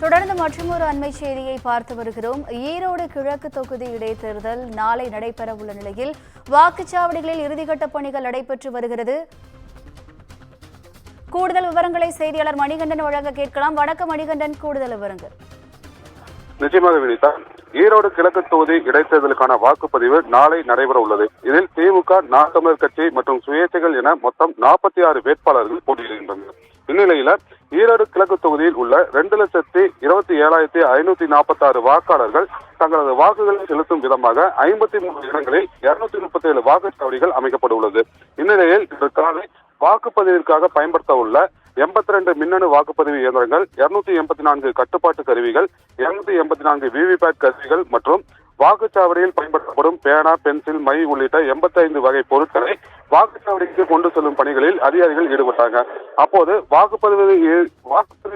தொடர்ந்து மற்றொரு அண்மை செய்தியை பார்த்து வருகிறோம். ஈரோடு கிழக்கு தொகுதி இடைத்தேர்தல் நாளை நடைபெற உள்ள நிலையில் வாக்குச்சாவடிகளில் இறுதிக்கட்ட பணிகள் நடைபெற்று வருகிறது. கூடுதல் விவரங்களை செய்தியாளர் மணிகண்டன் வழங்க கேட்கலாம். வணக்கம் மணிகண்டன், கூடுதல் விவரங்கள். நிச்சயமாக வினிதா, ஈரோடு கிழக்கு தொகுதி இடைத்தேர்தலுக்கான வாக்குப்பதிவு நாளை நடைபெற உள்ளது. இதில் திமுக, நாம் தமிழர் கட்சி மற்றும் சுயேட்சைகள் என மொத்தம் 46 வேட்பாளர்கள் போட்டியிடுகின்றனர். இந்நிலையில ஈரோடு கிழக்கு தொகுதியில் உள்ள 2,27,546 வாக்காளர்கள் தங்களது வாக்குகளை செலுத்தும் விதமாக 53 இடங்களில் 237 வாக்குச்சாவடிகள் அமைக்கப்பட்டுள்ளது. இந்நிலையில் இன்று காலை வாக்குப்பதிவிற்காக பயன்படுத்த உள்ள 82 மின்னணு வாக்குப்பதிவு இயந்திரங்கள், 284 கட்டுப்பாட்டு கருவிகள், 284 விவிபேட் கருவிகள் மற்றும் வாக்குச்சாவடியில் பயன்படுத்தப்படும் பேனா, பென்சில், மை உள்ளிட்ட 85 வகை பொருட்களை வாக்குச்சாவடிக்கு கொண்டு செல்லும் பணிகளில் அதிகாரிகள் ஈடுபட்டாங்க. அப்போது வாக்குப்பதிவு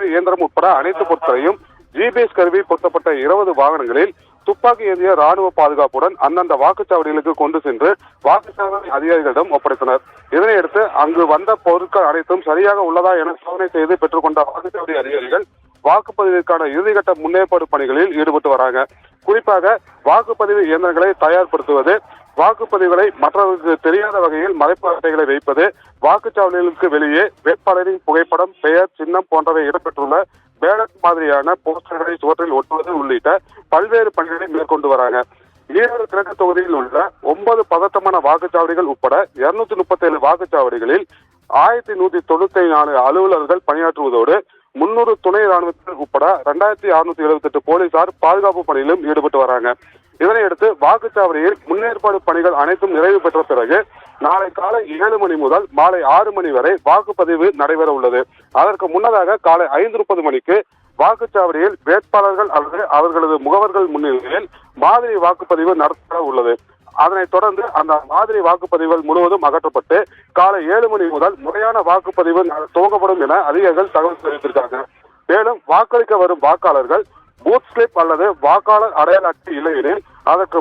இயந்திரம் உட்பட அனைத்து பொருட்களையும் ஜிபிஎஸ் கருவி பொருத்தப்பட்ட 20 வாகனங்களில் துப்பாக்கி ஏந்திய ராணுவ பாதுகாப்புடன் அந்தந்த வாக்குச்சாவடிகளுக்கு கொண்டு சென்று வாக்குச்சாவடி அதிகாரிகளிடம் ஒப்படைத்தனர். இதனையடுத்து அங்கு வந்த பொருட்கள் அனைத்தும் சரியாக உள்ளதா என சோதனை செய்து பெற்றுக்கொண்ட வாக்குச்சாவடி அதிகாரிகள் வாக்குப்பதிவிற்கான இறுதிக்கட்ட முன்னேற்பாடு பணிகளில் ஈடுபட்டு வராங்க. குறிப்பாக வாக்குப்பதிவு இயந்திரங்களை தயார்படுத்துவது, வாக்குப்பதிவுகளை மற்றவர்களுக்கு தெரியாத வகையில் மறைப்பு அட்டைகளை வைப்பது, வாக்குச்சாவடிகளுக்கு வெளியே வேட்பாளரின் புகைப்படம், பெயர், சின்னம் போன்றவை இடம்பெற்றுள்ள பேனட் மாதிரியான போஸ்டர்களை சுவற்றில் ஒட்டுவது உள்ளிட்ட பல்வேறு பணிகளை மேற்கொண்டு வராங்க. ஈரோடு கிழக்கு தொகுதியில் உள்ள 9 பதட்டமான வாக்குச்சாவடிகள் உட்பட 237 வாக்குச்சாவடிகளில் 1194 அலுவலர்கள் பணியாற்றுவதோடு 300 துணை ராணுவத்தினர் உட்பட 2678 போலீசார் பாதுகாப்பு பணியிலும் ஈடுபட்டு வராங்க. இதனையடுத்து வாக்குச்சாவடியில் முன்னேற்பாடு பணிகள் அனைத்தும் நிறைவு பெற்ற பிறகு நாளை காலை 7 மணி முதல் மாலை 6 மணி வரை வாக்குப்பதிவு நடைபெற உள்ளது. அதற்கு முன்னதாக காலை 5:30 மணிக்கு வாக்குச்சாவடியில் வேட்பாளர்கள் அல்லது அவர்களது முகவர்கள் முன்னிலையில் மாதிரி வாக்குப்பதிவு நடத்தப்பட உள்ளது. அதனைத் தொடர்ந்து அந்த மாதிரி வாக்குப்பதிவுகள் முழுவதும் அகற்றப்பட்டு காலை 7 மணி முதல் முறையான வாக்குப்பதிவு துவங்கப்படும் என அதிகாரிகள் தகவல் தெரிவித்திருக்காங்க. மேலும் வாக்களிக்க வரும் வாக்காளர்கள் பூத் ஸ்லிப் அல்லது வாக்காளர் அடையாள அட்டை இல்லையெனில் அதற்கு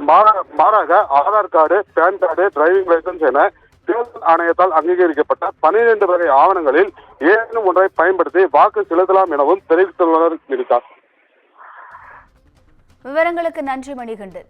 மாறாக Aadhaar card, PAN card, driving licence என தேர்தல் ஆணையத்தால் அங்கீகரிக்கப்பட்ட 12 வகை ஆவணங்களில் ஏதேனும் ஒன்றை பயன்படுத்தி வாக்கு செலுத்தலாம் எனவும் தெரிவித்துள்ளனர். விவரங்களுக்கு நன்றி மணிகண்டன்.